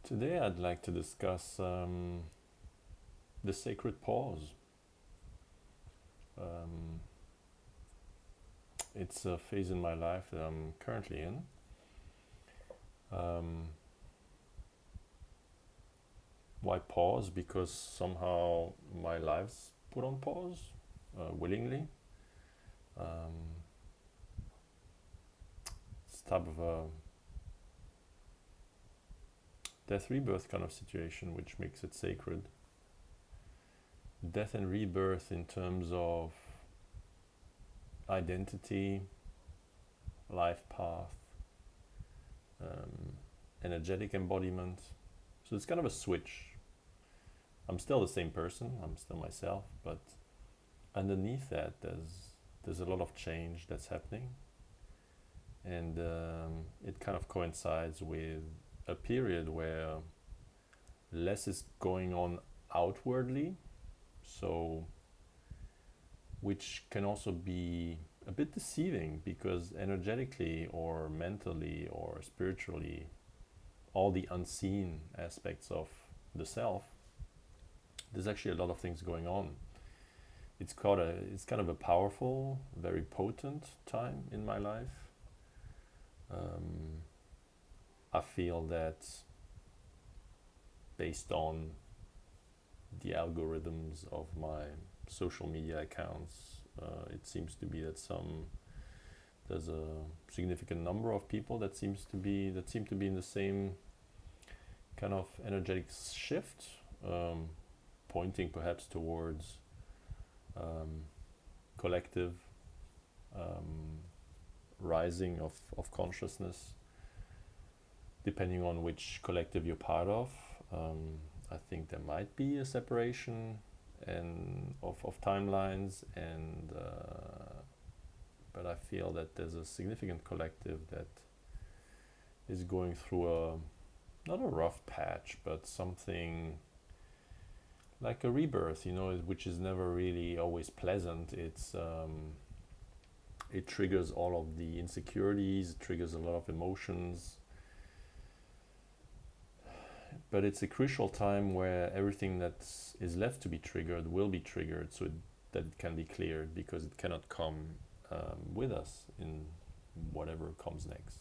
Today I'd like to discuss the sacred pause. Um, it's a phase in my life that I'm currently in. Um, why pause? Because somehow my life's put on pause willingly. Um, it's type of a death rebirth kind of situation, which makes it sacred. Death and rebirth in terms of identity, life path, um, energetic embodiment. So it's kind of a switch. I'm still the same person. I'm still myself, but underneath that, there's a lot of change that's happening, and it kind of coincides with a period where less is going on outwardly, so which can also be a bit deceiving because energetically or mentally or spiritually, all the unseen aspects of the self, there's actually a lot of things going on. It's kind of a powerful, very potent time in my life. I feel that based on the algorithms of my social media accounts, it seems to be that there's a significant number of people that seem to be in the same kind of energetic shift, pointing perhaps towards collective rising of consciousness, depending on which collective you're part of. I think there might be a separation and of timelines, and but I feel that there's a significant collective that is going through not a rough patch, but something like a rebirth, which is never really always pleasant. It triggers all of the insecurities, it triggers a lot of emotions, but it's a crucial time where everything that is left to be triggered will be triggered, so that it can be cleared, because it cannot come with us in whatever comes next.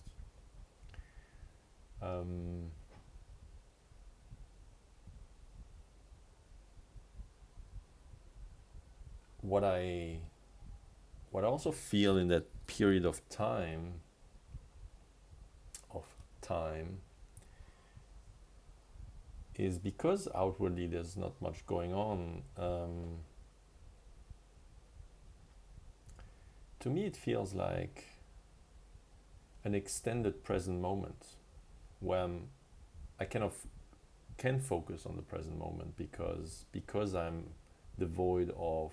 What I also feel in that period of time is, because outwardly there's not much going on, to me it feels like an extended present moment when I kind of can focus on the present moment, because I'm devoid of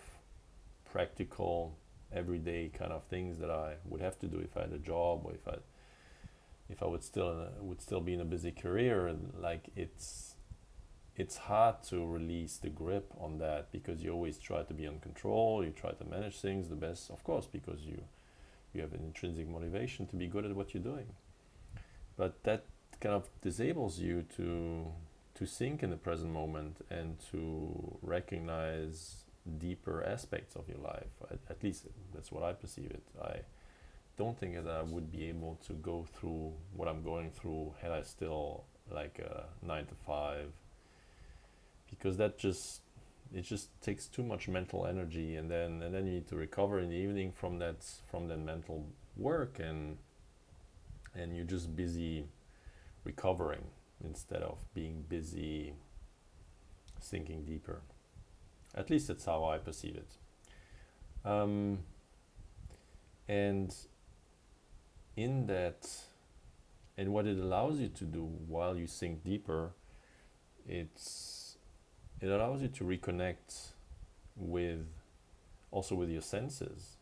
practical everyday kind of things that I would have to do if I had a job, or if I would still be in a busy career. And like it's hard to release the grip on that, because you always try to be in control, you try to manage things the best, of course, because you have an intrinsic motivation to be good at what you're doing. But that kind of disables you to sink in the present moment and to recognize deeper aspects of your life. At least that's what I perceive it. I don't think that I would be able to go through what I'm going through had I still like a 9 to 5, because it just takes too much mental energy, and then you need to recover in the evening from that mental work, and you're just busy recovering instead of being busy sinking deeper. At least that's how I perceive it. And in that, and what it allows you to do while you sink deeper, it allows you to reconnect with your senses.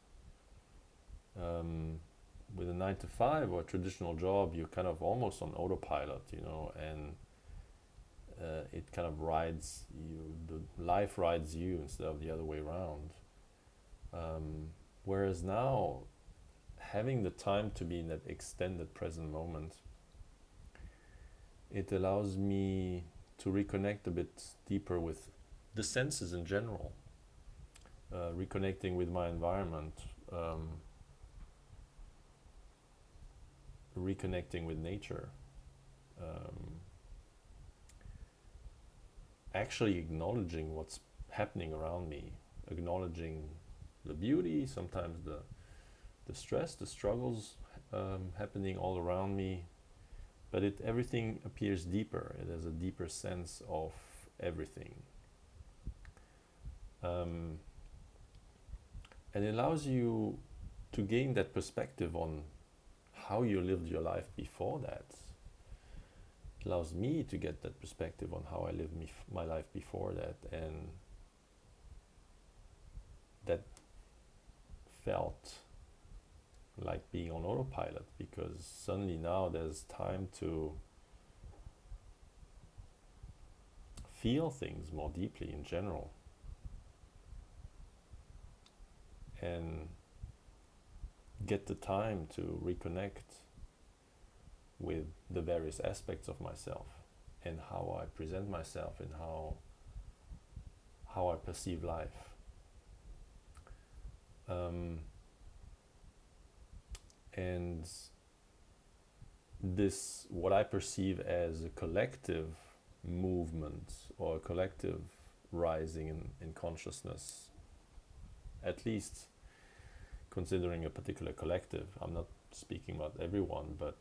With a 9 to 5 or a traditional job, you're kind of almost on autopilot, and it kind of rides you. The life rides you instead of the other way around. Whereas now, having the time to be in that extended present moment it allows me to reconnect a bit deeper with the senses in general, reconnecting with my environment, reconnecting with nature, um, actually acknowledging what's happening around me, acknowledging the beauty, sometimes the stress, the struggles happening all around me, but everything appears deeper. It has a deeper sense of everything. And it allows you to gain that perspective on how you lived your life before that. It allows me to get that perspective on how I lived my life before that, and that felt like being on autopilot, because suddenly now there's time to feel things more deeply in general, and get the time to reconnect with the various aspects of myself and how I present myself and how I perceive life. And this, what I perceive as a collective movement or a collective rising in consciousness, at least considering a particular collective. I'm not speaking about everyone, but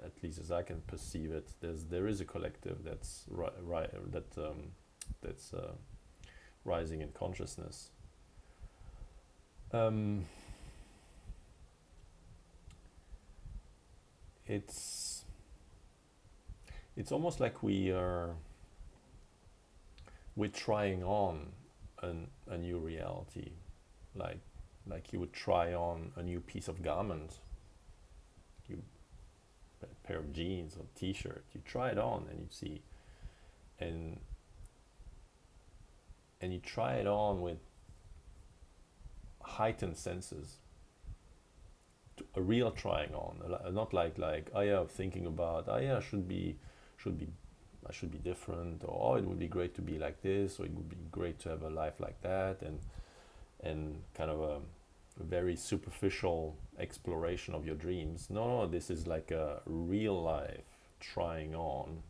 at least as I can perceive it, there is a collective that's rising in consciousness. It's almost like we're trying on a new reality, like you would try on a new piece of garment, a pair of jeans or t-shirt. You try it on and you see, and you try it on with heightened senses, a real trying on, not like oh yeah, thinking about oh yeah, I should be different, or oh, it would be great to be like this, or it would be great to have a life like that, and kind of a very superficial exploration of your dreams. No, this is like a real life trying on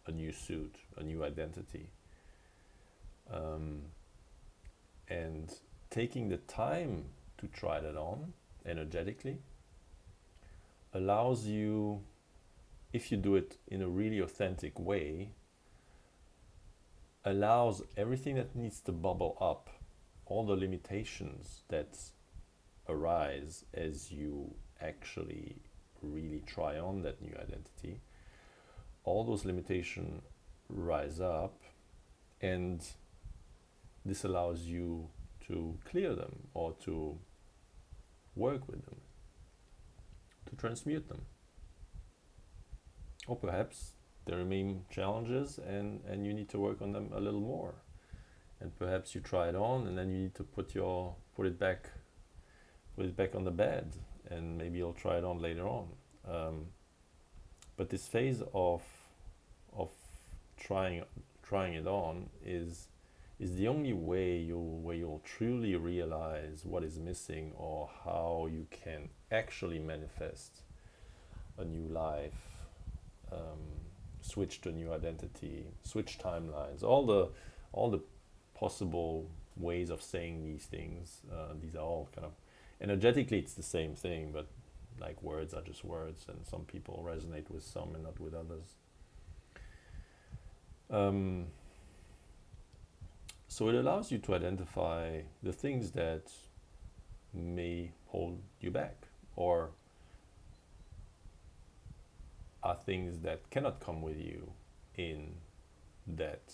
a new suit, a new identity, and taking the time to try that on energetically allows you, if you do it in a really authentic way, allows everything that needs to bubble up, all the limitations that arise as you actually really try on that new identity, all those limitations rise up, and this allows you to clear them or to work with them, to transmute them. Or perhaps there remain challenges and you need to work on them a little more. And perhaps you try it on and then you need to put it back on the bed, and maybe you'll try it on later on. But this phase of trying it on is the only way you'll truly realize what is missing, or how you can actually manifest a new life, switch to a new identity, switch timelines, all the possible ways of saying these things. These are all kind of energetically, it's the same thing, but like words are just words, and some people resonate with some and not with others. So it allows you to identify the things that may hold you back, or are things that cannot come with you in that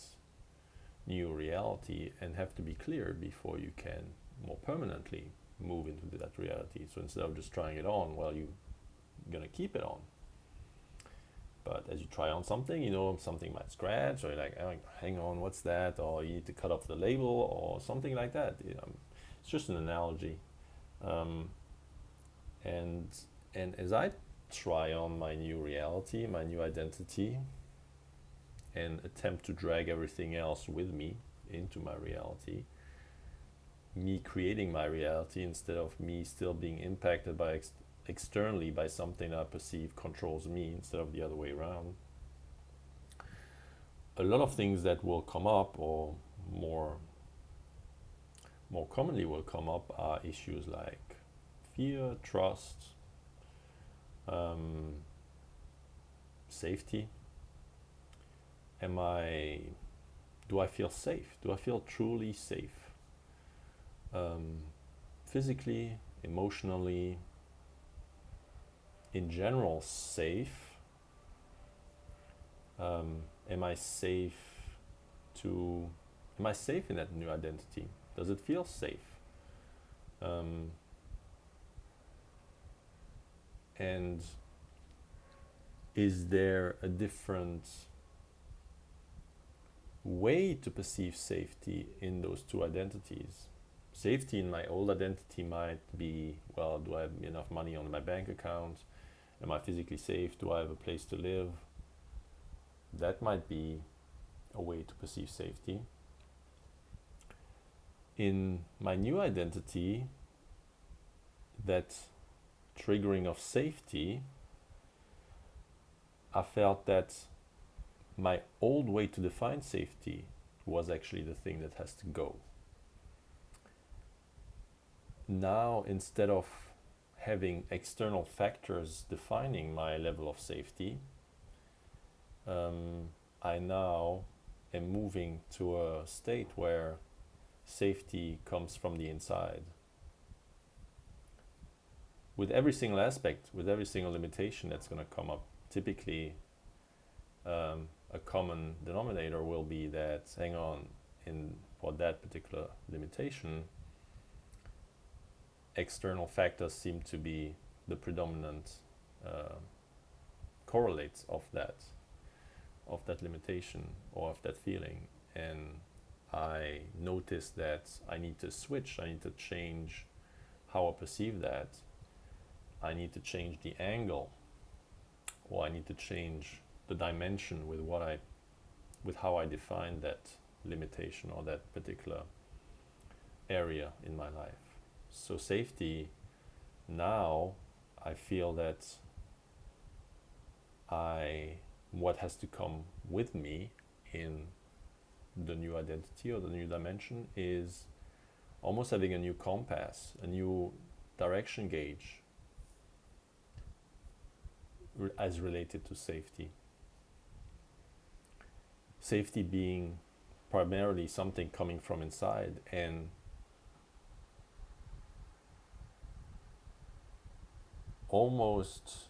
new reality, and have to be clear before you can more permanently move into that reality. So instead of just trying it on, well, you're gonna keep it on. But as you try on something, something might scratch, or you're like, oh, hang on, what's that? Or you need to cut off the label, or something like that. It's just an analogy. And as I try on my new reality, my new identity, and attempt to drag everything else with me into my reality, me creating my reality instead of me still being impacted by externally by something I perceive controls me instead of the other way around. A lot of things that will come up, or more commonly will come up, are issues like fear, trust, safety. Do I feel safe? Do I feel truly safe? Physically, emotionally, in general, safe. Am I safe am I safe in that new identity? Does it feel safe? And is there a different way to perceive safety in those two identities? Safety in my old identity might be, well, do I have enough money on my bank account? Am I physically safe? Do I have a place to live? That might be a way to perceive safety. In my new identity, that triggering of safety, I felt that my old way to define safety was actually the thing that has to go. Now, instead of having external factors defining my level of safety, I now am moving to a state where safety comes from the inside. With every single aspect, with every single limitation that's going to come up, typically a common denominator will be that, hang on, for that particular limitation, external factors seem to be the predominant correlates of that limitation or of that feeling. And I notice that I need to switch, I need to change how I perceive that. I need to change the angle, or I need to change the dimension with how I define that limitation or that particular area in my life. So safety, now I feel that what has to come with me in the new identity or the new dimension is almost having a new compass, a new direction gauge as related to safety. Safety being primarily something coming from inside, and almost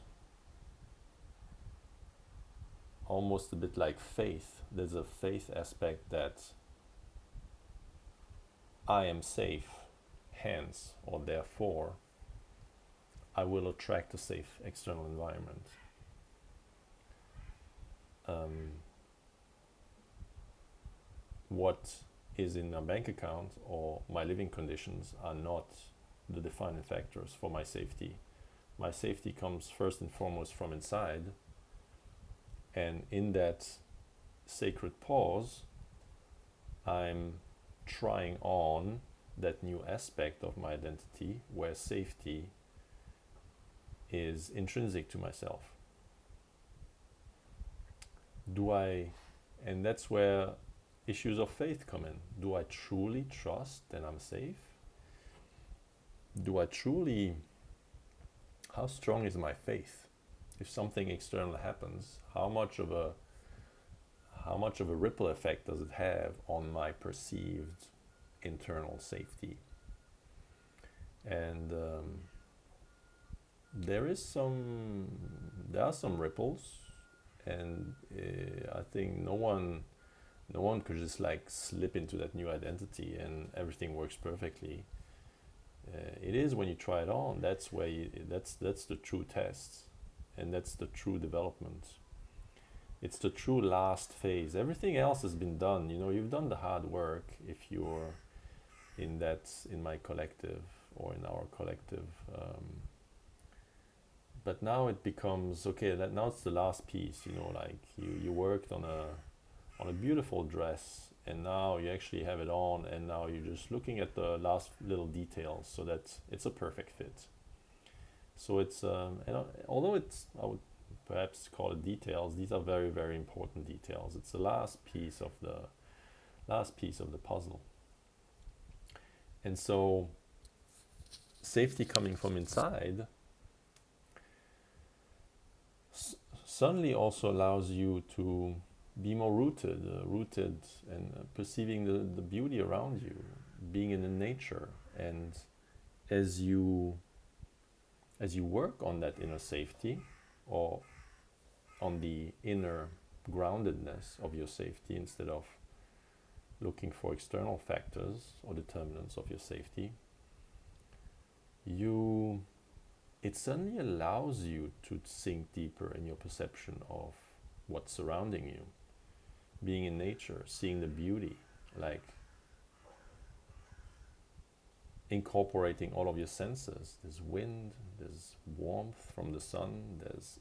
a bit like faith. There's a faith aspect that I am safe, hence, or therefore, I will attract a safe external environment. What is in my bank account or my living conditions are not the defining factors for my safety. My safety comes first and foremost from inside, and in that sacred pause, I'm trying on that new aspect of my identity where safety is intrinsic to myself. And that's where issues of faith come in. Do I truly trust that I'm safe? How strong is my faith? If something external happens, how much of a ripple effect does it have on my perceived internal safety? And there are some ripples, and I think no one could just like slip into that new identity and everything works perfectly. It is when you try it on, that's the true test, and that's the true development. It's the true last phase. Everything else has been done. You've done the hard work if you're in my collective or in our collective. But now it becomes okay. Now it's the last piece. Like you worked on on a beautiful dress, and now you actually have it on, and now you're just looking at the last little details so that it's a perfect fit. So it's although it's, I would perhaps call it details, these are very, very important details. It's the last piece of the puzzle. And so safety coming from inside suddenly also allows you to be more rooted and perceiving the beauty around you, being in the nature. And as you work on that inner safety, or on the inner groundedness of your safety, instead of looking for external factors or determinants of your safety, it suddenly allows you to sink deeper in your perception of what's surrounding you. Being in nature, seeing the beauty, like incorporating all of your senses. There's wind, there's warmth from the sun, there's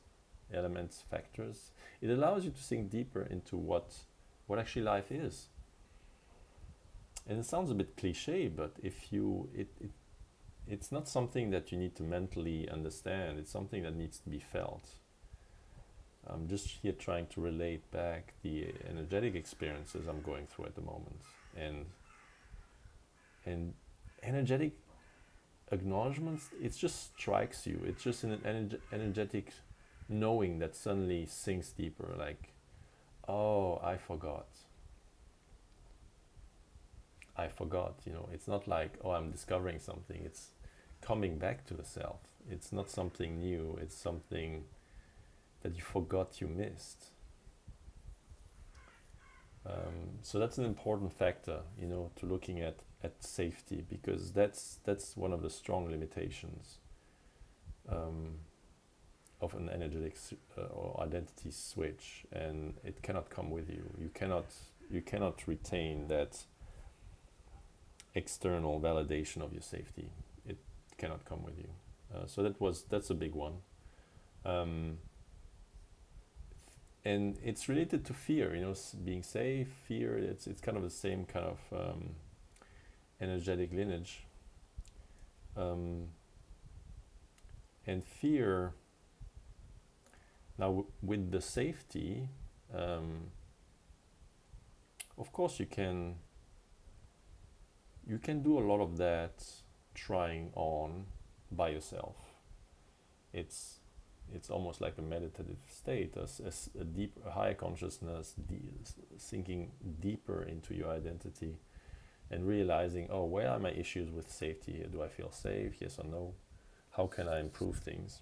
elements, factors. It allows you to sink deeper into what actually life is. And it sounds a bit cliche, but it's not something that you need to mentally understand. It's something that needs to be felt. I'm just here trying to relate back the energetic experiences I'm going through at the moment. And energetic acknowledgements, it just strikes you. It's just an energetic knowing that suddenly sinks deeper, like, oh, I forgot, it's not like, oh, I'm discovering something. It's coming back to the self. It's not something new. It's something that you forgot you missed. So that's an important factor, to looking at safety, because that's one of the strong limitations of an energetic or identity switch, and it cannot come with you. You cannot retain that external validation of your safety. It cannot come with you. So that's a big one. And it's related to fear, being safe, fear. It's kind of the same kind of energetic lineage. And fear. Now, with the safety, of course, you can do a lot of that trying on by yourself. It's almost like a meditative state, as a higher consciousness, sinking deeper into your identity and realizing, oh, where are my issues with safety? Do I feel safe? Yes or no? How can I improve things?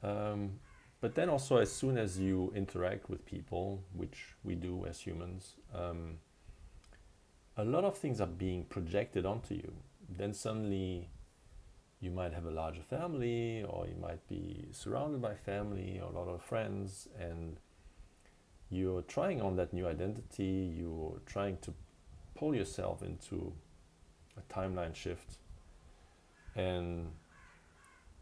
But then also, as soon as you interact with people, which we do as humans, a lot of things are being projected onto you. Then suddenly you might have a larger family, or you might be surrounded by family or a lot of friends, and you're trying on that new identity. You're trying to pull yourself into a timeline shift, and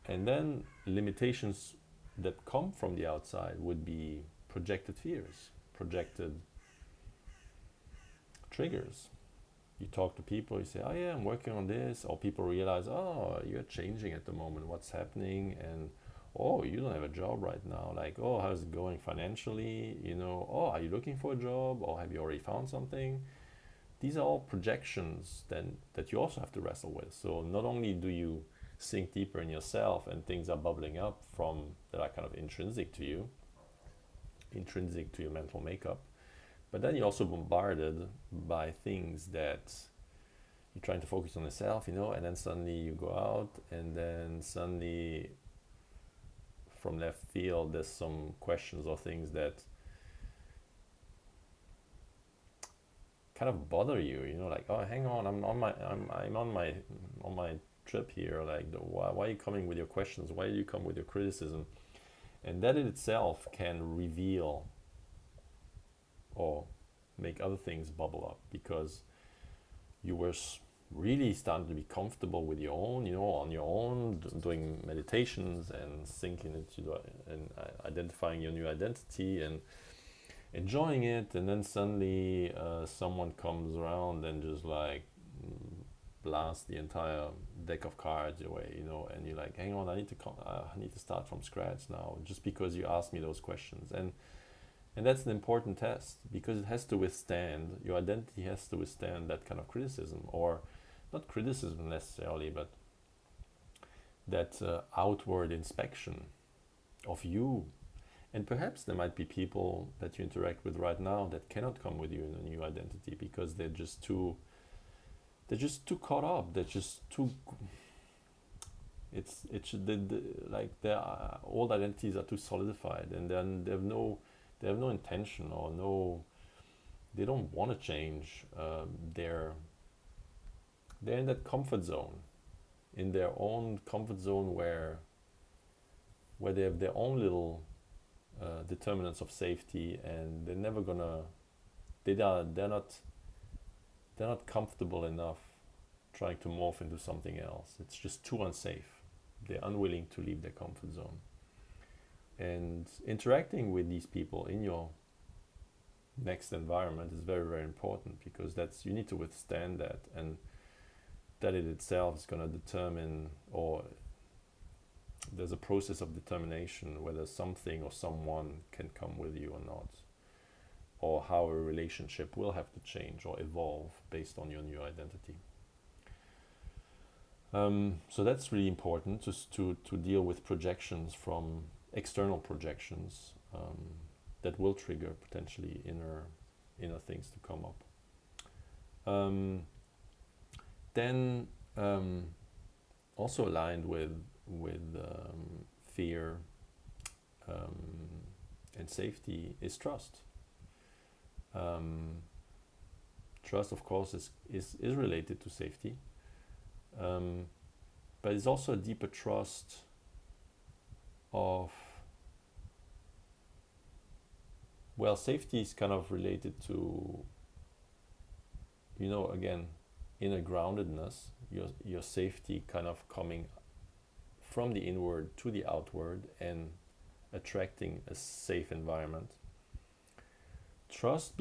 then limitations that come from the outside would be projected fears, projected triggers. You talk to people, you say, oh yeah, I'm working on this, or people realize, oh, you're changing at the moment, what's happening, and oh, you don't have a job right now, like, oh, how's it going financially, oh, are you looking for a job, or have you already found something? These are all projections then that you also have to wrestle with. So not only do you sink deeper in yourself and things are bubbling up from that are kind of intrinsic to you, intrinsic to your mental makeup, but then you're also bombarded by things that you're trying to focus on yourself, and then suddenly you go out, and then suddenly from left field there's some questions or things that kind of bother you, like, oh, hang on, I'm on my trip here, like, why are you coming with your questions? Why do you come with your criticism? And that in itself can reveal or make other things bubble up, because you were really starting to be comfortable with your own, on your own, doing meditations and sinking into and identifying your new identity, and enjoying it, and then suddenly someone comes around and just like blast the entire deck of cards away, and you're like, hang on, I need to start from scratch now, just because you asked me those questions. And that's an important test, because it has to withstand, your identity has to withstand that kind of criticism, or not criticism necessarily, but that outward inspection of you. And perhaps there might be people that you interact with right now that cannot come with you in a new identity, because they're just too caught up. They're just too. Like their old identities are too solidified, and then they have no intention, or no, they don't want to change. They're in that comfort zone, in their own comfort zone, where they have their own little determinants of safety, and they're never gonna. They're not comfortable enough trying to morph into something else. It's just too unsafe. They're unwilling to leave their comfort zone. And interacting with these people in your next environment is very, very important, because you need to withstand that, and that in itself is going to determine, or there's a process of determination whether something or someone can come with you or not, or how a relationship will have to change or evolve based on your new identity. So that's really important, just to deal with projections, from external projections, that will trigger potentially inner things to come up. Then also aligned with fear and safety is trust. Trust, of course, is related to safety, but it's also a deeper trust of, well, safety is kind of related to, again, inner groundedness, your safety kind of coming from the inward to the outward and attracting a safe environment. Trust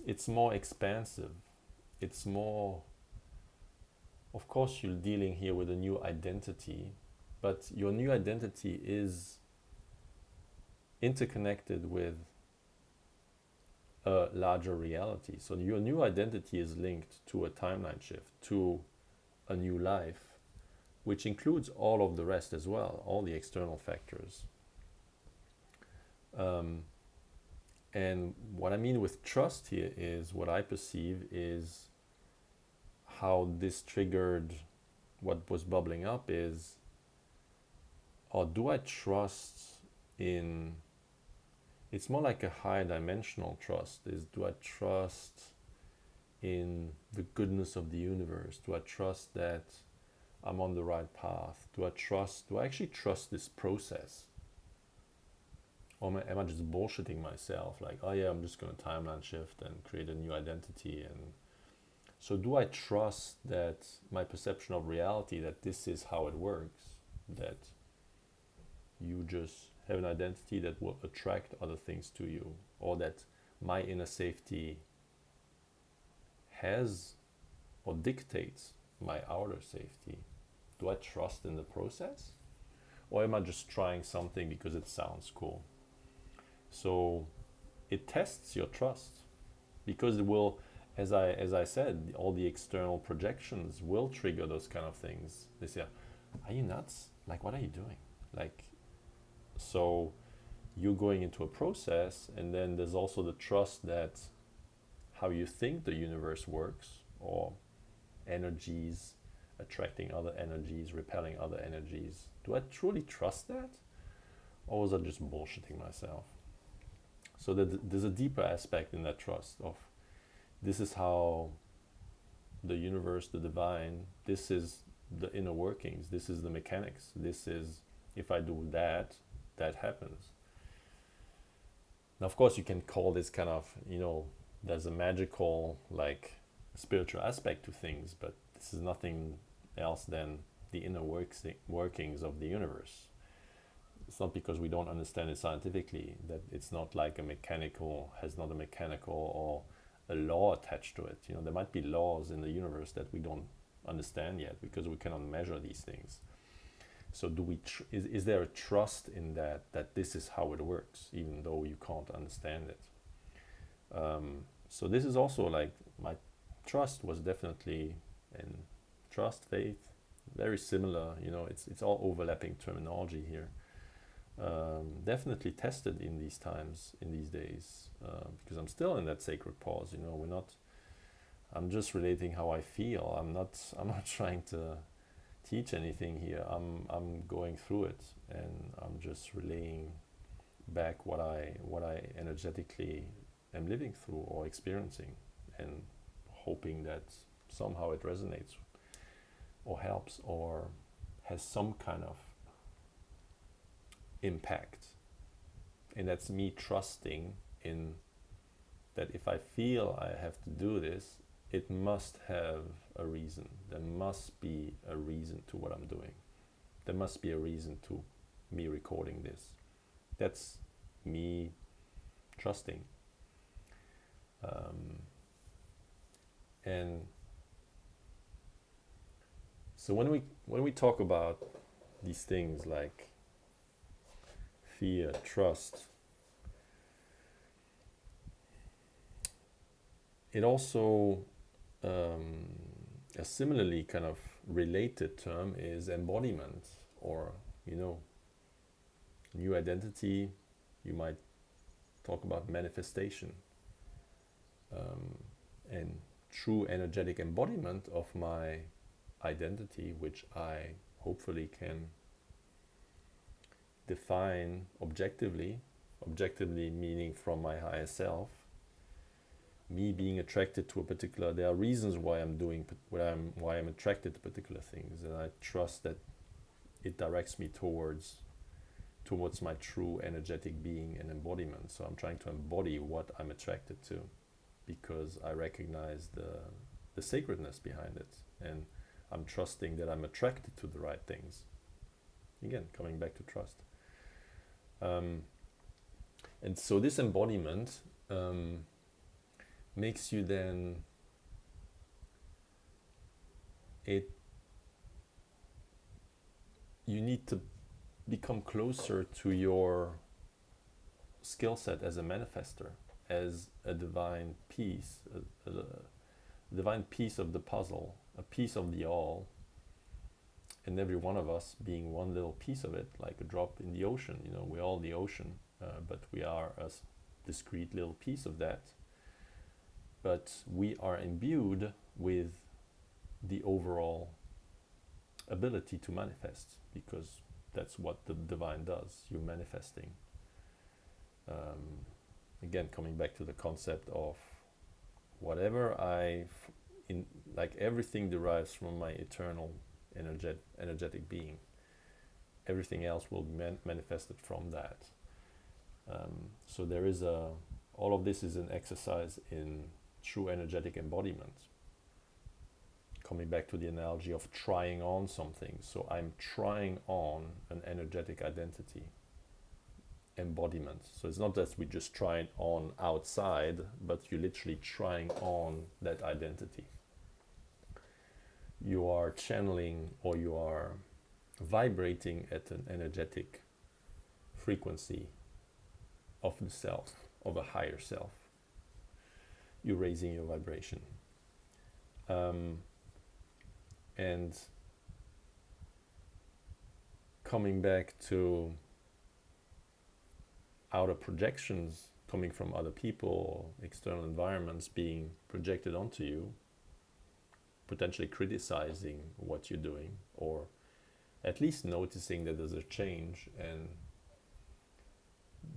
it's more expansive. It's more, of course, you're dealing here with a new identity, but your new identity is interconnected with a larger reality. So your new identity is linked to a timeline shift, to a new life, which includes all of the rest as well, all the external factors. And what I mean with trust here is, what I perceive is how this triggered what was bubbling up is, or do I trust in, it's more like a high dimensional trust, is, do I trust in the goodness of the universe? Do I trust that I'm on the right path? Do I actually trust this process? Or am I just bullshitting myself? Like, oh yeah, I'm just going to timeline shift and create a new identity. And so do I trust that my perception of reality, that this is how it works? That you just have an identity that will attract other things to you? Or that my inner safety has or dictates my outer safety? Do I trust in the process? Or am I just trying something because it sounds cool? So it tests your trust, because it will, as I said, all the external projections will trigger those kind of things. They say, are you nuts? Like, what are you doing? Like, so you're going into a process, and then there's also the trust that how you think the universe works, or energies attracting other energies, repelling other energies. Do I truly trust that? Or was I just bullshitting myself? So there's a deeper aspect in that trust of, this is how the universe, the divine, this is the inner workings, this is the mechanics, this is, if I do that, that happens. Now, of course, you can call this kind of, there's a magical, like, spiritual aspect to things, but this is nothing else than the inner workings of the universe. it's not because we don't understand it scientifically that it's not like has not a mechanical or a law attached to it. You know, there might be laws in the universe that we don't understand yet because we cannot measure these things. So is there a trust in that this is how it works, even though you can't understand it? So this is also like my trust was definitely in trust, faith, very similar. You know, it's all overlapping terminology here. Definitely tested in these times, in these days, because I'm still in that sacred pause. You know, I'm just relating how I feel. I'm not trying to teach anything here. I'm going through it, and I'm just relaying back what I energetically am living through or experiencing, and hoping that somehow it resonates or helps or has some kind of impact. And that's me trusting in that if I feel I have to do this, it must have a reason. There must be a reason to what I'm doing. There must be a reason to me recording this. That's me trusting. And so when we talk about these things like fear, trust, it also a similarly kind of related term is embodiment, or new identity. You might talk about manifestation, and true energetic embodiment of my identity, which I hopefully can define objectively meaning from my higher self, me being attracted to a particular, there are reasons why why I'm attracted to particular things, and I trust that it directs me towards my true energetic being and embodiment. So I'm trying to embody what I'm attracted to, because I recognize the sacredness behind it, and I'm trusting that I'm attracted to the right things. Again, coming back to trust. And so this embodiment makes you then, you need to become closer to your skill set as a manifester, as a divine piece, a divine piece of the puzzle, a piece of the all, and every one of us being one little piece of it, like a drop in the ocean. We're all the ocean, but we are a discrete little piece of that. But we are imbued with the overall ability to manifest, because that's what the divine does. You're manifesting. Again, coming back to the concept of whatever like everything derives from my eternal energetic being. Everything else will be manifested from that. So there is all of this is an exercise in true energetic embodiment. Coming back to the analogy of trying on something. So I'm trying on an energetic identity, embodiment. So it's not that we just try it on outside, but you're literally trying on that identity. You are channeling, or you are vibrating at an energetic frequency of the self, of a higher self. You're raising your vibration. And coming back to outer projections coming from other people, external environments being projected onto you, potentially criticizing what you're doing, or at least noticing that there's a change, and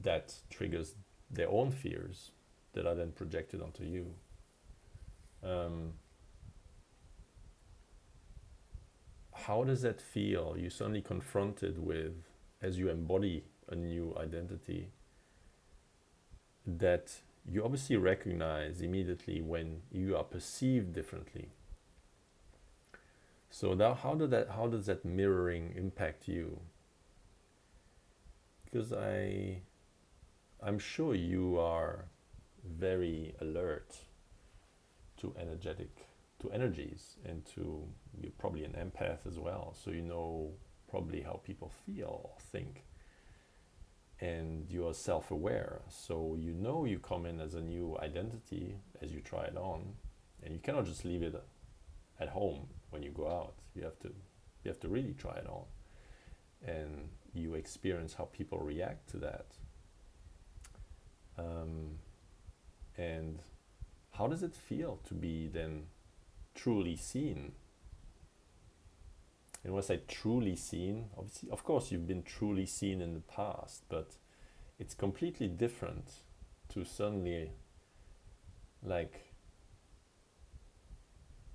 that triggers their own fears that are then projected onto you. How does that feel? You're suddenly confronted with, as you embody a new identity, that you obviously recognize immediately when you are perceived differently. So now, how does that mirroring impact you? because I'm sure you are very alert to energies, and you're probably an empath as well, so you know probably how people feel or think, and you are self-aware, so you know you come in as a new identity as you try it on, and you cannot just leave it at home when you go out. You have to really try it on, and you experience how people react to that. And how does it feel to be then truly seen? And when I say truly seen, obviously, of course, you've been truly seen in the past, but it's completely different to suddenly like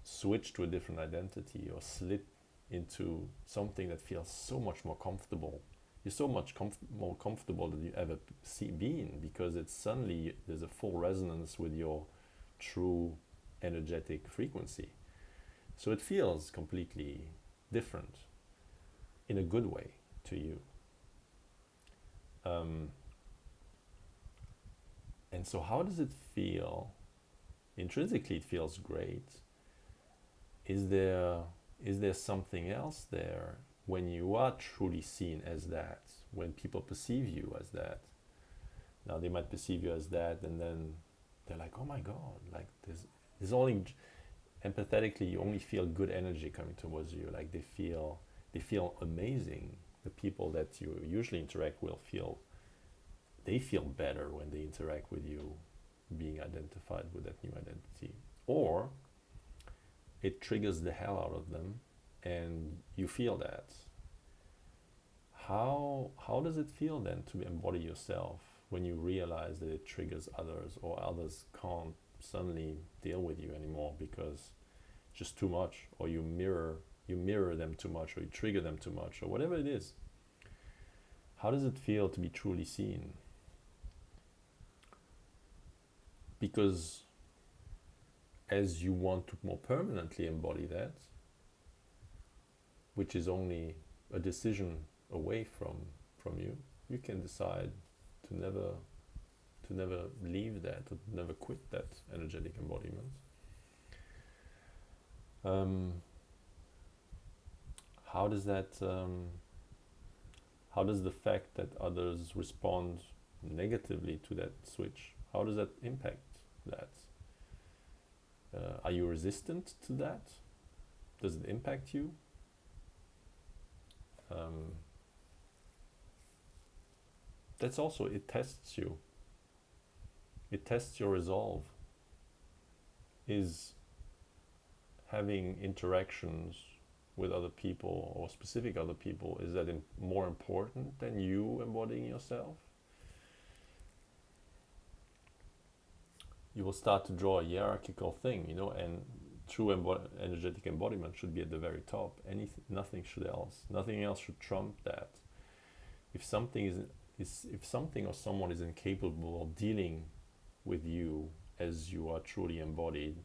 switch to a different identity or slip into something that feels so much more comfortable. You're so much more comfortable than you ever been, because it's suddenly there's a full resonance with your true energetic frequency. So it feels completely different in a good way to you. And so how does it feel? Intrinsically it feels great. Is there something else there when you are truly seen as that, when people perceive you as that? Now they might perceive you as that, and then they're like, oh my God, like there's only, empathetically, you only feel good energy coming towards you. Like they feel amazing. The people that you usually interact with they feel better when they interact with you, being identified with that new identity. Or it triggers the hell out of them, and you feel that. How does it feel then to embody yourself when you realize that it triggers others, or others can't suddenly deal with you anymore because it's just too much, or you mirror them too much, or you trigger them too much, or whatever it is? How does it feel to be truly seen? Because as you want to more permanently embody that, which is only a decision away from you, you can decide to never leave that, to never quit that energetic embodiment. How does the fact that others respond negatively to that switch, how does that impact that? Are you resistant to that? Does it impact you? That's also, it tests you. It tests your resolve. Is having interactions with other people, or specific other people, is that more important than you embodying yourself? You will start to draw a hierarchical thing, and true energetic embodiment should be at the very top. Nothing else should trump that. If something or someone is incapable of dealing with you as you are truly embodied,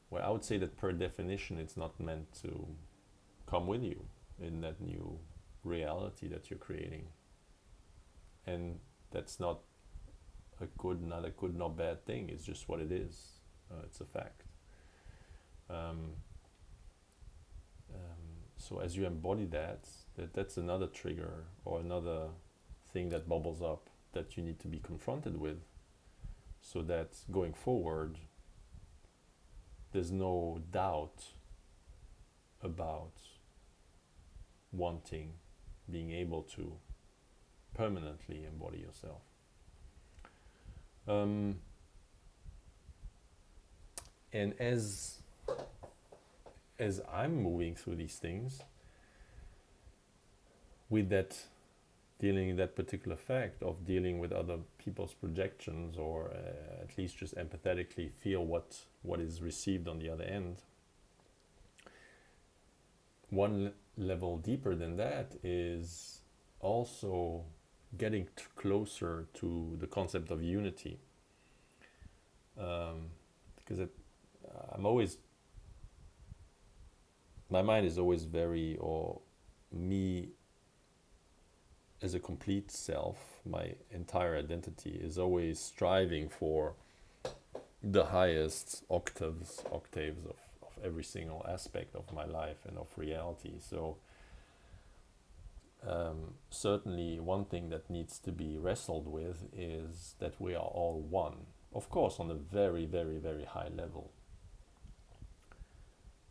well, I would say that per definition it's not meant to come with you in that new reality that you're creating. And that's not a good nor bad thing. It's just what it is. It's a fact. So as you embody that's another trigger, or another thing that bubbles up that you need to be confronted with, so that going forward there's no doubt about being able to permanently embody yourself. And as I'm moving through these things, with that particular fact of dealing with other people's projections, or at least just empathetically feel what is received on the other end, one level deeper than that is also getting closer to the concept of unity. Because my mind is always as a complete self, my entire identity is always striving for the highest octaves of every single aspect of my life and of reality. So certainly one thing that needs to be wrestled with is that we are all one, of course on a very, very, very high level,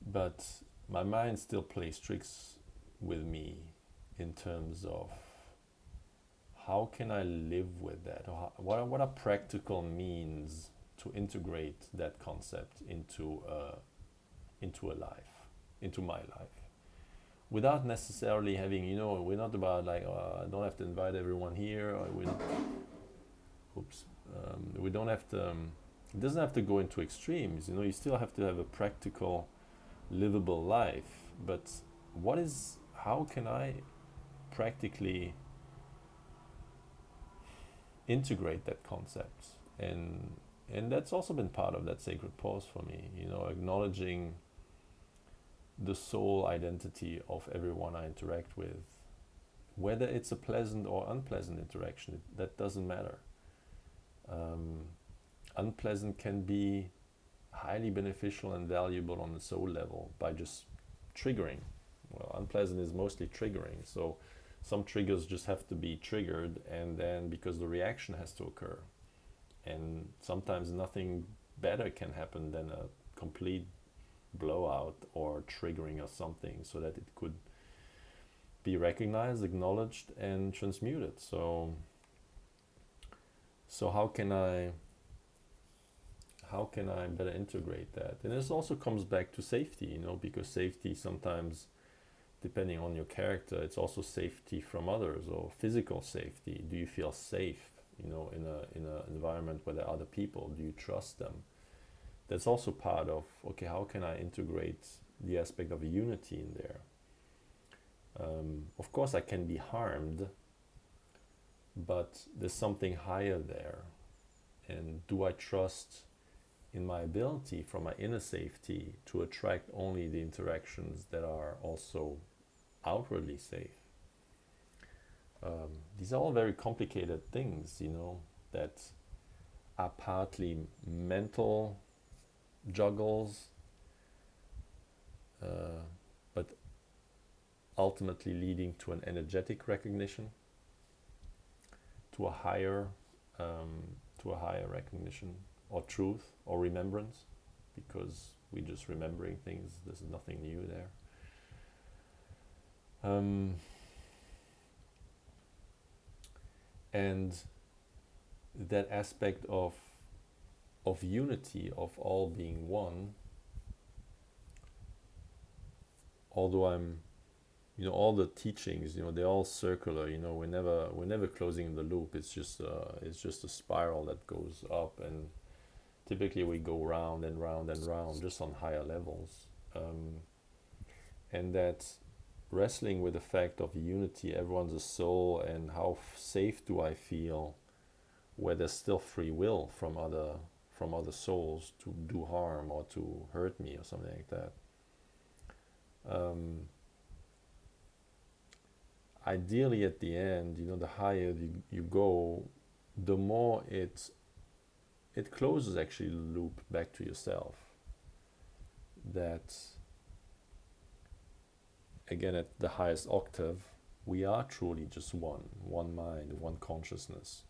but my mind still plays tricks with me in terms of how can I live with that, or what are practical means to integrate that concept into a life, into my life, without necessarily having, we're not about like, I don't have to invite everyone here, or we don't have to, it doesn't have to go into extremes, you still have to have a practical, livable life, but how can I practically integrate that concept? And that's also been part of that sacred pause for me, acknowledging the soul identity of everyone I interact with, whether it's a pleasant or unpleasant interaction, that doesn't matter. Unpleasant can be highly beneficial and valuable on the soul level by just triggering. Well, unpleasant is mostly triggering, so some triggers just have to be triggered, and then because the reaction has to occur, and sometimes nothing better can happen than a complete blowout or triggering of something so that it could be recognized, acknowledged, and transmuted. So how can I better integrate that? And this also comes back to safety, because safety sometimes, depending on your character, it's also safety from others, or physical safety. Do you feel safe, in an environment where there are other people? Do you trust them? That's also part of, okay, how can I integrate the aspect of unity in there? Of course I can be harmed, but there's something higher there. And do I trust in my ability, from my inner safety, to attract only the interactions that are also outwardly safe? These are all very complicated things, that are partly mental juggles, but ultimately leading to an energetic recognition, to a higher recognition, or truth, or remembrance, because we're just remembering things. There's nothing new there. And that aspect of unity, of all being one, although I'm, all the teachings, they're all circular. We're never closing the loop. It's just a spiral that goes up, and typically we go round and round and round, just on higher levels. And that wrestling with the fact of unity, everyone's a soul, and how safe do I feel where there's still free will from other souls to do harm or to hurt me or something like that. Ideally, at the end, the higher you go, the more it closes actually the loop back to yourself. That, again, at the highest octave, we are truly just one mind, one consciousness.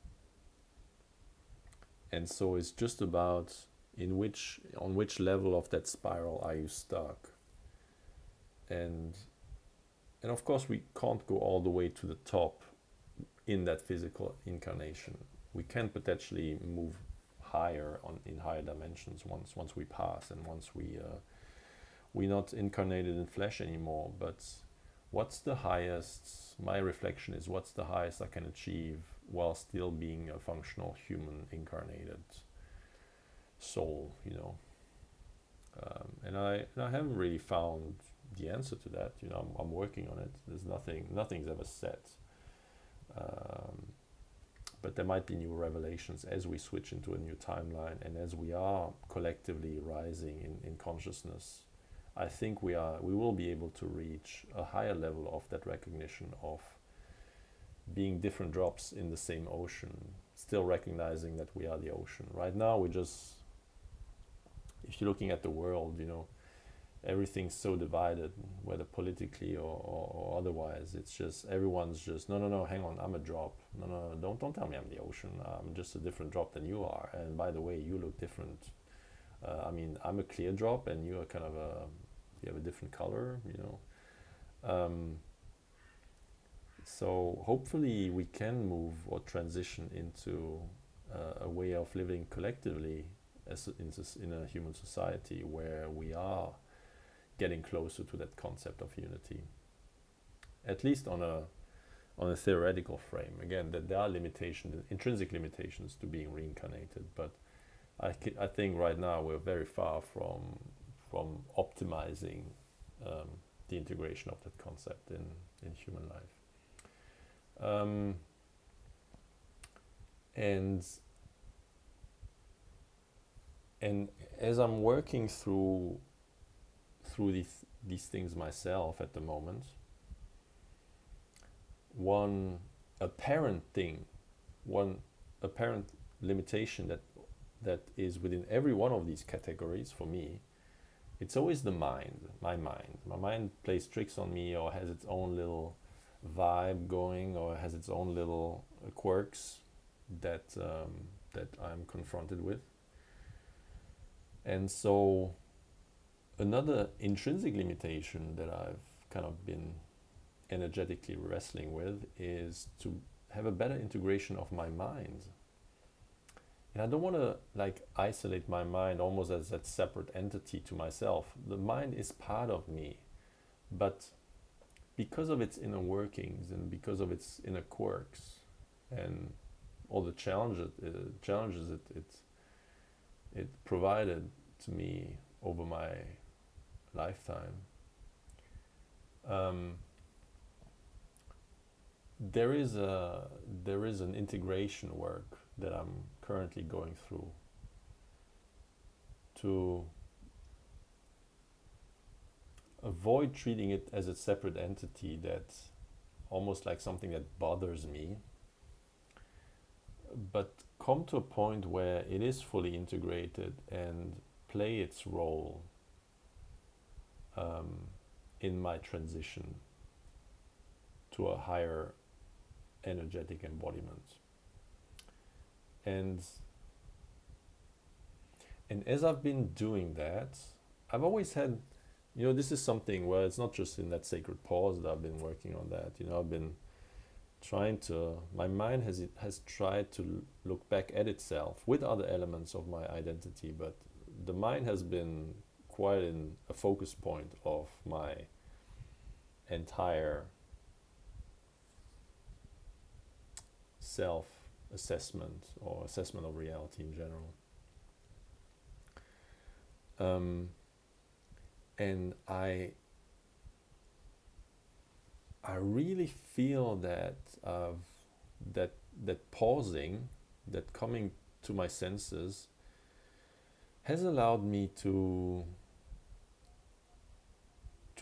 And so it's just about on which level of that spiral are you stuck. And of course we can't go all the way to the top in that physical incarnation. We can potentially move higher in higher dimensions once we pass, and once we're not incarnated in flesh anymore. But what's the highest? My reflection is, what's the highest I can achieve while still being a functional human incarnated soul? And I haven't really found the answer to that. I'm working on it. There's nothing's ever set. But there might be new revelations as we switch into a new timeline, and as we are collectively rising in consciousness. I think we will be able to reach a higher level of that recognition of being different drops in the same ocean, still recognizing that we are the ocean. Right now, we just, if you're looking at the world, you know, everything's so divided, whether politically or otherwise. It's just everyone's just no, hang on, I'm a drop. No, don't tell me I'm the ocean. I'm just a different drop than you are. And by the way, you look different. I mean, I'm a clear drop, and you are kind of you have a different color. You know. So hopefully we can move or transition into a way of living collectively as in a human society where we are getting closer to that concept of unity, at least on a theoretical frame. Again, that there are limitations, intrinsic limitations to being reincarnated, but I think right now we're very far from optimizing the integration of that concept in human life. And as I'm working through these things myself at the moment, one apparent limitation that is within every one of these categories for me, it's always the mind, my mind. My mind plays tricks on me, or has its own little vibe going, or has its own little quirks that I'm confronted with. And so another intrinsic limitation that I've kind of been energetically wrestling with is to have a better integration of my mind. And I don't want to like isolate my mind almost as that separate entity to myself. The mind is part of me, but because of its inner workings and because of its inner quirks and all the challenges it provided to me over my lifetime, there is an integration work that I'm currently going through to avoid treating it as a separate entity that's almost like something that bothers me, but come to a point where it is fully integrated and play its role in my transition to a higher energetic embodiment. And as I've been doing that, I've always had, you know, this is something where it's not just in that sacred pause that I've been working on that. You know, I've been trying to, my mind has tried to look back at itself with other elements of my identity, but the mind has been quite in a focus point of my entire self-assessment or assessment of reality in general. And I really feel that that pausing, that coming to my senses, has allowed me to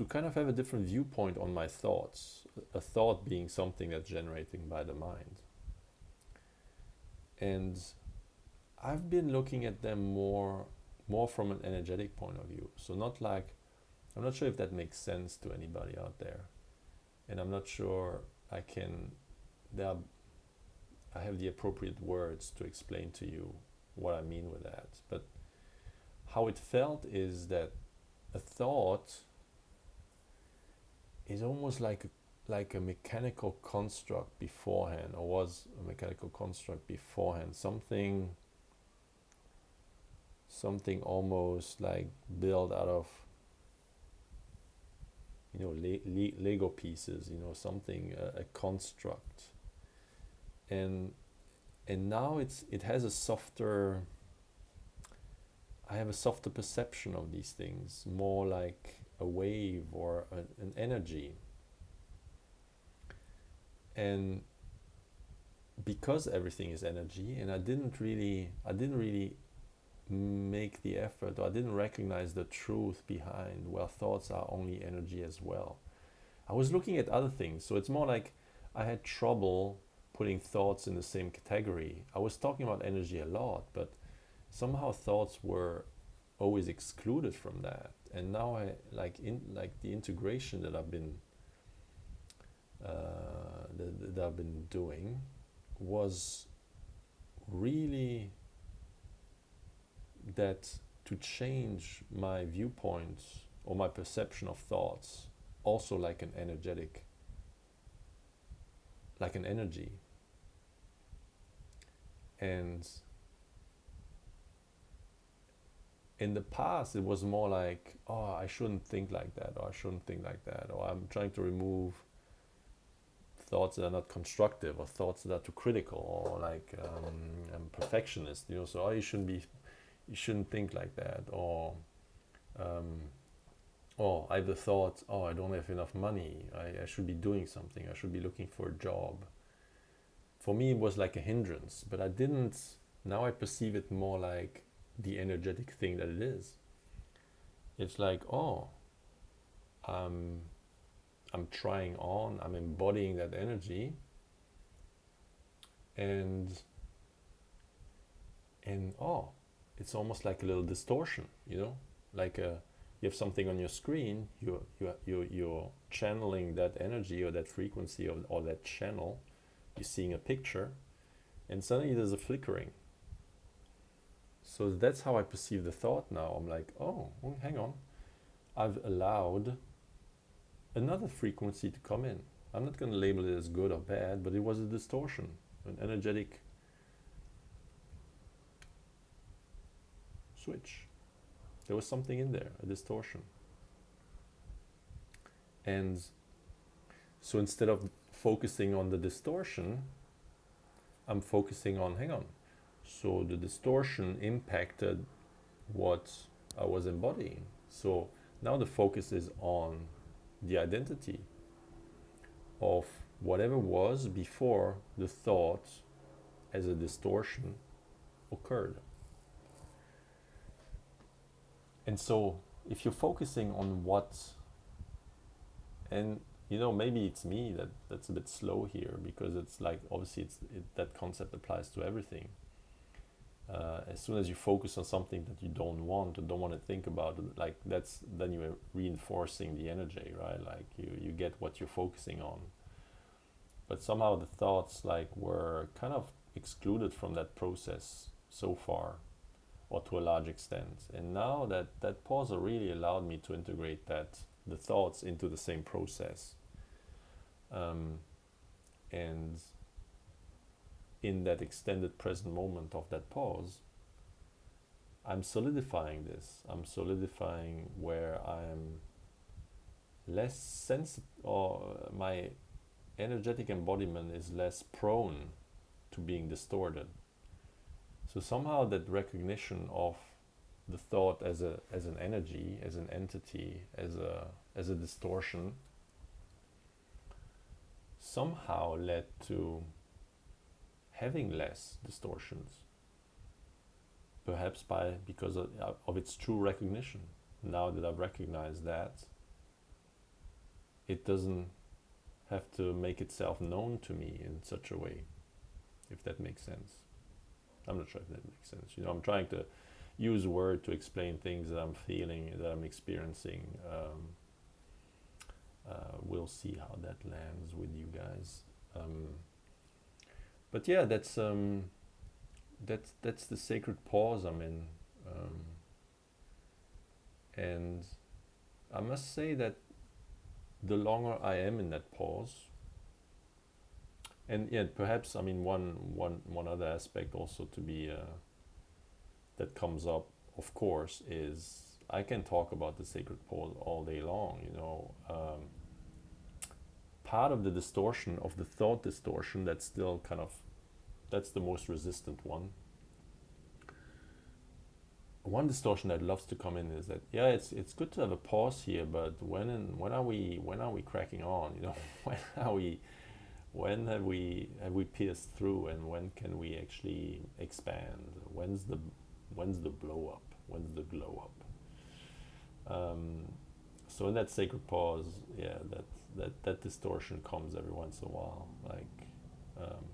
kind of have a different viewpoint on my thoughts. A thought being something that's generated by the mind. And I've been looking at them more from an energetic point of view. So not like, I'm not sure if that makes sense to anybody out there. And I'm not sure I have the appropriate words to explain to you what I mean with that. But how it felt is that a thought is almost like a mechanical construct beforehand, or was a mechanical construct beforehand, something almost like built out of, you know, Lego pieces, you know, something, a construct. And now it has a softer, I have a softer perception of these things, more like a wave or an energy. And because everything is energy, and I didn't really make the effort, or I didn't recognize the truth behind, well, thoughts are only energy as well. I was looking at other things, so it's more like I had trouble putting thoughts in the same category. I was talking about energy a lot, but somehow thoughts were always excluded from that. And now I like the integration that I've been that I've been doing was really that to change my viewpoint or my perception of thoughts, also like an energy. And in the past, it was more like, oh, I shouldn't think like that, or I shouldn't think like that, or I'm trying to remove thoughts that are not constructive, or thoughts that are too critical, or like I'm a perfectionist, so oh, you shouldn't think like that, or oh, I have the thought, oh, I don't have enough money, I should be doing something, I should be looking for a job. For me, it was like a hindrance, but I didn't, now I perceive it more like the energetic thing that it is. It's like, oh, I'm trying on, I'm embodying that energy, and oh, it's almost like a little distortion, like you have something on your screen, you're channeling that energy or that frequency or that channel, you're seeing a picture, and suddenly there's a flickering. So that's how I perceive the thought now. I'm like, oh, well, hang on, I've allowed another frequency to come in. I'm not going to label it as good or bad, but it was a distortion, an energetic switch. There was something in there, a distortion. And so instead of focusing on the distortion, I'm focusing on, hang on, so the distortion impacted what I was embodying. So now the focus is on the identity of whatever was before the thought as a distortion occurred. And so if you're focusing on what, and maybe it's me that's a bit slow here, because it's like, obviously that concept applies to everything. As soon as you focus on something that you don't want or don't want to think about, like then you're reinforcing the energy, right? Like you get what you're focusing on. But somehow the thoughts were kind of excluded from that process so far, or to a large extent. And now that pause really allowed me to integrate the thoughts into the same process. And in that extended present moment of that pause, I'm solidifying this. I'm solidifying where I'm less sensitive, or my energetic embodiment is less prone to being distorted. So somehow that recognition of the thought as an energy, as an entity, as a distortion, somehow led to having less distortions. Perhaps because of its true recognition. Now that I've recognized that, it doesn't have to make itself known to me in such a way, if that makes sense. I'm not sure if that makes sense. I'm trying to use word to explain things that I'm feeling, that I'm experiencing. We'll see how that lands with you guys. But yeah, that's the sacred pause I'm in, and I must say that the longer I am in that pause, and yeah, perhaps one other aspect also to be that comes up, of course, is I can talk about the sacred pause all day long. Part of the distortion of the thought distortion that's still that's the most resistant one. One distortion that loves to come in is that, yeah, it's good to have a pause here, but when are we cracking on? When have we pierced through, and when can we actually expand? When's the blow up? When's the glow up? So in that sacred pause, yeah, that distortion comes every once in a while, um,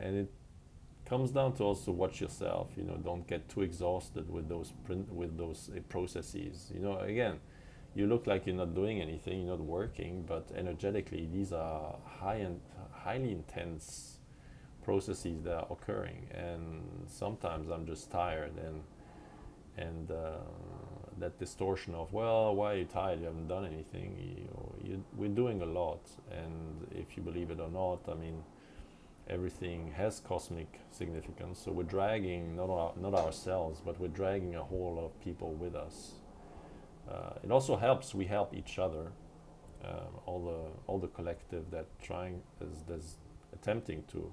and it comes down to also watch yourself. Don't get too exhausted with those processes. Again, you look like you're not doing anything, you're not working, but energetically, these are highly intense processes that are occurring. And sometimes I'm just tired, and that distortion of, well, why are you tired? You haven't done anything. We're doing a lot, and if you believe it or not, I mean, everything has cosmic significance. So we're dragging not ourselves, but we're dragging a whole lot of people with us. It also helps. We help each other. All the collective that that's attempting to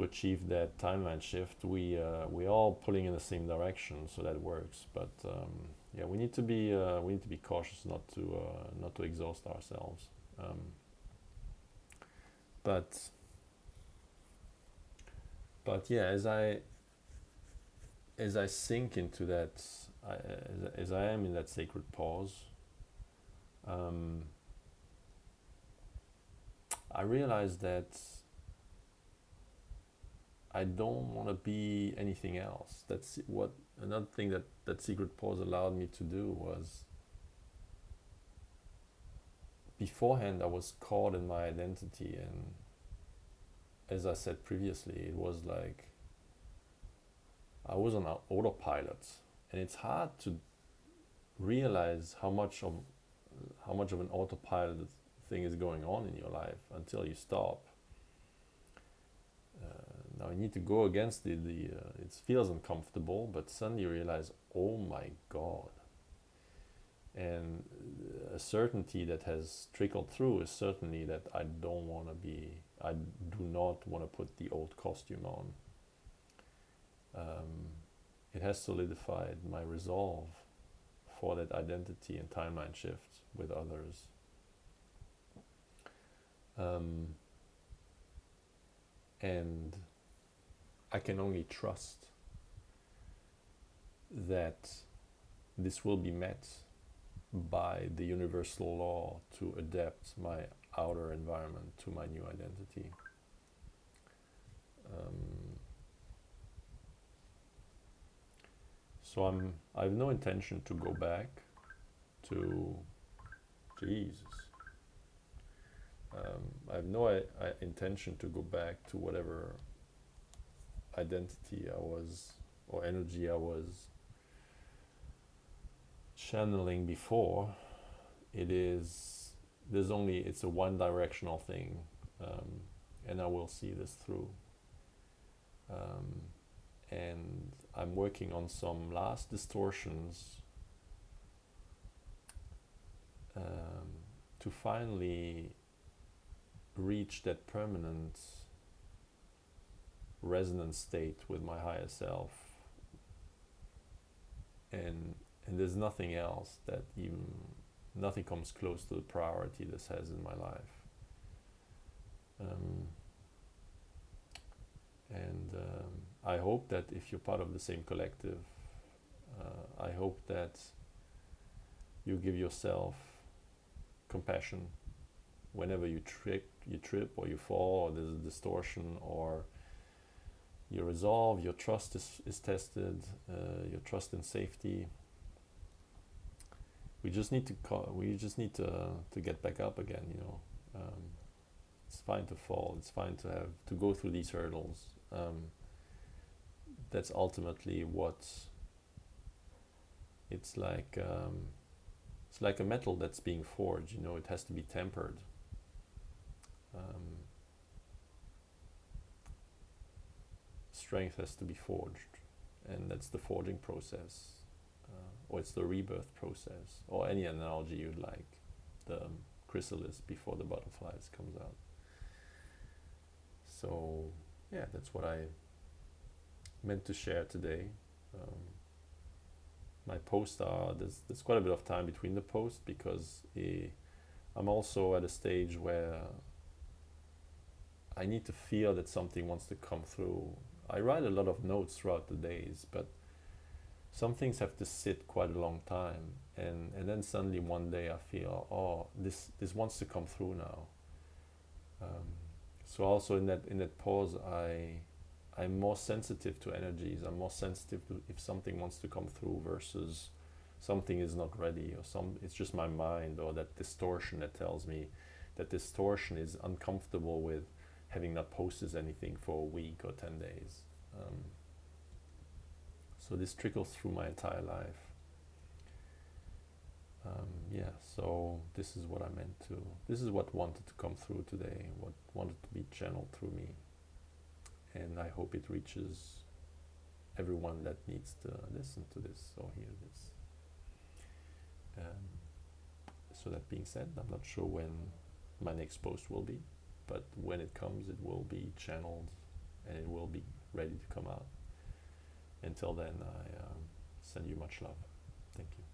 achieve that timeline shift. We all pulling in the same direction, so that works. But yeah, we need to be cautious not to exhaust ourselves. But yeah, as I sink into that, as I am in that sacred pause, I realize that I don't want to be anything else. That's what another thing that secret pause allowed me to do was, beforehand I was caught in my identity, and as I said previously, it was like I was on autopilot, and it's hard to realize how much of an autopilot thing is going on in your life until you stop. Now you need to go against it feels uncomfortable, but suddenly you realize, oh my God. And a certainty that has trickled through is certainly that I do not want to put the old costume on. It has solidified my resolve for that identity and timeline shift with others. And I can only trust that this will be met by the universal law to adapt my outer environment to my new identity. So I have no intention to go back to Jesus. I have no intention to go back to whatever identity I was or energy I was channeling before. It's a one-directional thing, and I will see this through. And I'm working on some last distortions to finally reach that permanent resonant state with my higher self, and there's nothing else nothing comes close to the priority this has in my life. I hope that if you're part of the same collective, I hope that you give yourself compassion whenever you trip or you fall, or there's a distortion, or your resolve, your trust is tested, your trust in safety. We just need to get back up again. It's fine to fall. It's fine to go through these hurdles. That's ultimately what it's like. It's like a metal that's being forged. It has to be tempered. Strength has to be forged, and that's the forging process, or it's the rebirth process, or any analogy you'd like. The chrysalis before the butterflies comes out. So yeah, that's what I meant to share today. My posts there's quite a bit of time between the posts, because I'm also at a stage where I need to feel that something wants to come through. I write a lot of notes throughout the days, but some things have to sit quite a long time, and then suddenly one day I feel, oh, this wants to come through now. So also in that pause, I'm more sensitive to energies. I'm more sensitive to if something wants to come through versus something is not ready, or it's just my mind, or that distortion that tells me that distortion is uncomfortable with having not posted anything for a week or 10 days. So this trickles through my entire life. Yeah, so this is what I meant to, this is what wanted to come through today, what wanted to be channeled through me. And I hope it reaches everyone that needs to listen to this or hear this. So that being said, I'm not sure when my next post will be, but when it comes, it will be channeled and it will be ready to come out. Until then, I send you much love. Thank you.